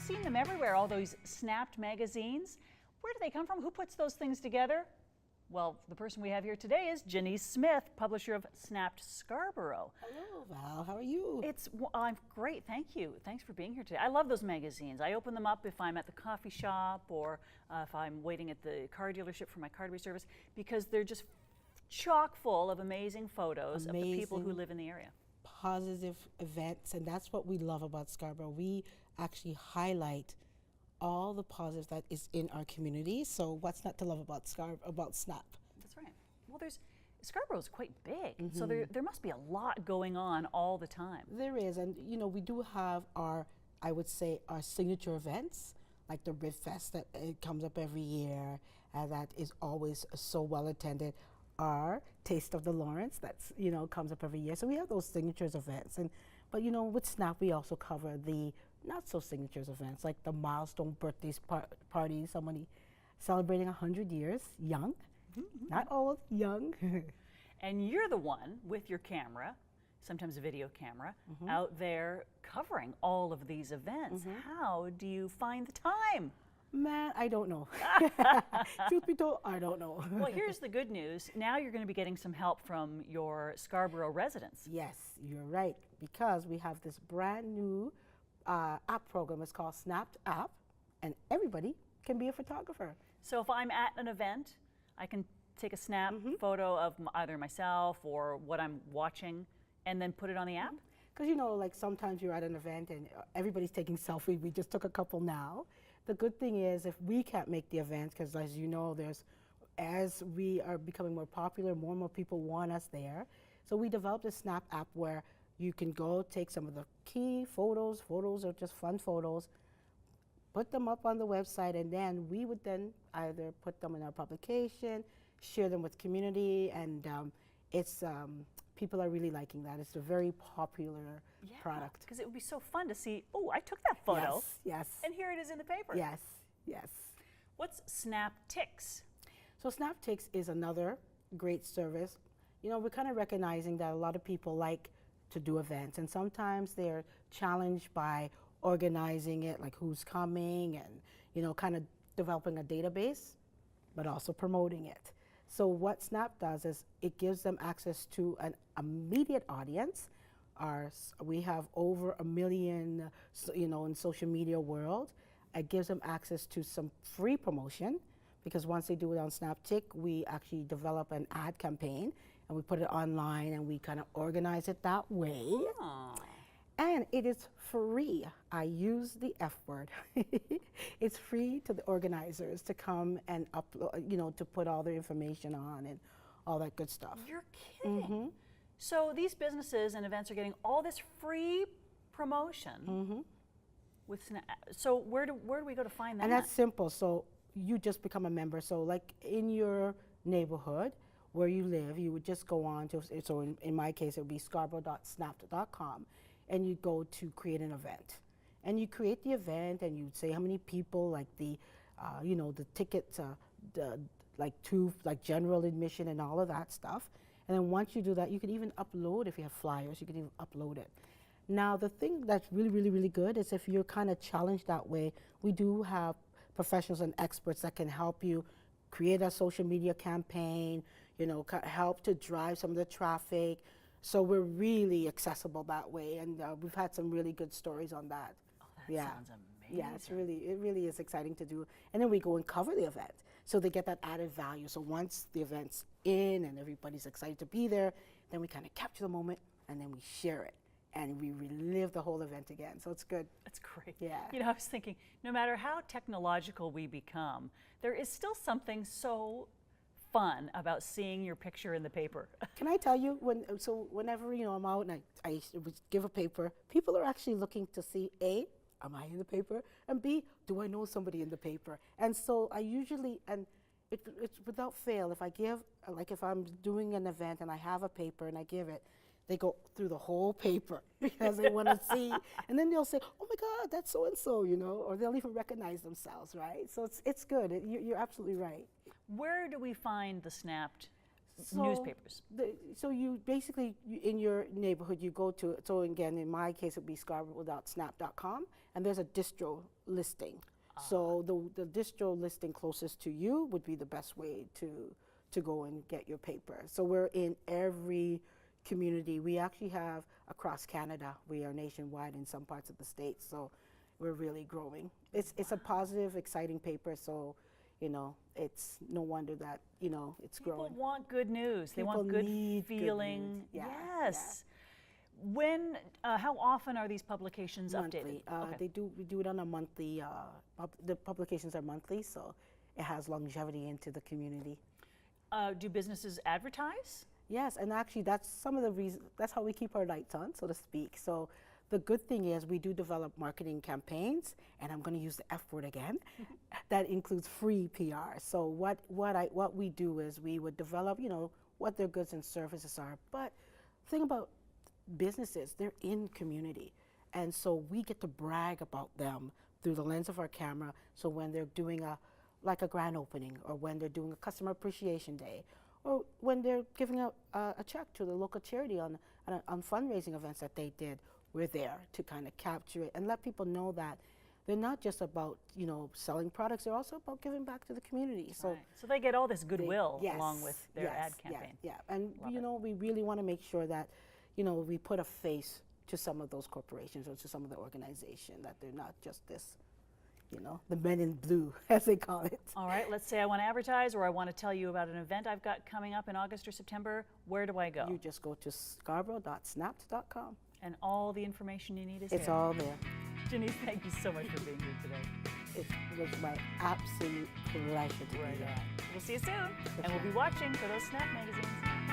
seen them everywhere, all those snapped magazines. Where do they come from? Who puts those things together? Well, the person we have here today is Janise Smith, publisher of Snapped Scarborough. Hello, Val. How are you? I'm great, thank you. Thanks for being here today. I love those magazines. I open them up if I'm at the coffee shop or if I'm waiting at the car dealership for my car to be serviced, because they're just chock full of amazing photos of the people who live in the area. Positive events, and that's what we love about Scarborough. We actually highlight all the positives that is in our community. So what's not to love about Snap? That's right. Well, Scarborough is quite big, so there must be a lot going on all the time. There is, and you know, we do have our, I would say, our signature events, like the Rib Fest that it comes up every year, and that is always so well attended. Our Taste of the Lawrence, that's, you know, comes up every year. So we have those signatures events, but you know, with Snap we also cover the not so signatures events, like the milestone birthdays parties, somebody celebrating 100 years, young, not old, young. And you're the one with your camera, sometimes a video camera, out there covering all of these events. How do you find the time? Man, I don't know. Truth be told, I don't know. Well, here's the good news. Now you're going to be getting some help from your Scarborough residents. Yes, you're right, because we have this brand new app program. It's called Snapped App, and everybody can be a photographer. So if I'm at an event, I can take a snap photo of either myself or what I'm watching and then put it on the app? Because you know, like sometimes you're at an event and everybody's taking selfies. We just took a couple now. The good thing is if we can't make the events, because as you know, as we are becoming more popular, more and more people want us there. So we developed a Snap app where you can go take some of the key photos. Photos are just fun photos. Put them up on the website, and then we would then either put them in our publication, share them with community, and people are really liking that. It's a very popular product. Because it would be so fun to see, oh, I took that photo. Yes. And here it is in the paper. Yes, yes. What's SnapTix? So SnapTix is another great service. You know, we're kind of recognizing that a lot of people like to do events, and sometimes they're challenged by organizing it, like who's coming, and you know, kind of developing a database, but also promoting it. So what Snap does is it gives them access to an immediate audience. We have over 1 million, you know, in social media world. It gives them access to some free promotion, because once they do it on SnapTix, we actually develop an ad campaign and we put it online and we kind of organize it that way. Oh. And it is free. I use the F word. It's free to the organizers to come and upload, you know, to put all their information on and all that good stuff. You're kidding. So these businesses and events are getting all this free promotion with Snap. So where do we go to find that? And that's simple. So you just become a member. So like in your neighborhood where you live, you would just go on to, so in my case, it would be scarborough.snapped.com. And you go to create an event, and you create the event, and you say how many people, like the, you know, the tickets, like general admission and all of that stuff. And then once you do that, you can even upload, if you have flyers, you can even upload it. Now the thing that's really, really, really good is if you're kind of challenged that way, we do have professionals and experts that can help you create a social media campaign, you know, help to drive some of the traffic. So we're really accessible that way, and we've had some really good stories on that. Oh, that sounds amazing. Yeah, it really is exciting to do. And then we go and cover the event, so they get that added value. So once the event's in and everybody's excited to be there, then we kind of capture the moment and then we share it. And we relive the whole event again, so it's good. That's great. Yeah. You know, I was thinking, no matter how technological we become, there is still something so fun about seeing your picture in the paper. Can I tell you, whenever, you know, I'm out and I would give a paper, people are actually looking to see, A, am I in the paper? And B, do I know somebody in the paper? And so I usually, and it's without fail, if I give, like if I'm doing an event and I have a paper and I give it, they go through the whole paper because they want to see, and then they'll say, oh my God, that's so-and-so, you know, or they'll even recognize themselves, right? So it's good, you're absolutely right. Where do we find the snapped newspapers? So you basically, in your neighborhood, you go to, so again, in my case, it would be scarborough.snap.com, and there's a distro listing. So the distro listing closest to you would be the best way to go and get your paper. So we're in every community. We actually have across Canada. We are nationwide in some parts of the States. So we're really growing. It's a positive, exciting paper. So, you know, it's no wonder that, you know, it's growing. People want good news. They want People good need good feeling. news. Yeah, Yes. When, how often are these publications Monthly. updated? We do it on a monthly. The publications are monthly, so it has longevity into the community. Do businesses advertise? Yes, and actually that's some of the reasons, that's how we keep our lights on, so to speak. So the good thing is we do develop marketing campaigns, and I'm going to use the F word again, that includes free PR. So what we do is we would develop, you know, what their goods and services are. But the thing about businesses, they're in community. And so we get to brag about them through the lens of our camera. So when they're doing like a grand opening, or when they're doing a customer appreciation day, or when they're giving out a check to the local charity on fundraising events that they did, we're there to kind of capture it and let people know that they're not just about, you know, selling products, they're also about giving back to the community. So, Right. So they get all this goodwill yes, along with their yes, ad campaign. Yeah, and Love you it. know, we really want to make sure that, you know, we put a face to some of those corporations or to some of the organization, that they're not just this, you know, the men in blue, as they call it. All right, let's say I want to advertise or I want to tell you about an event I've got coming up in August or September. Where do I go? You just go to scarborough.snapped.com. And all the information you need is It's there. all there. Janise, thank you so much for being here today. It was my absolute pleasure to be Right here. on. We'll see you soon. And we'll be watching for those Snap magazines.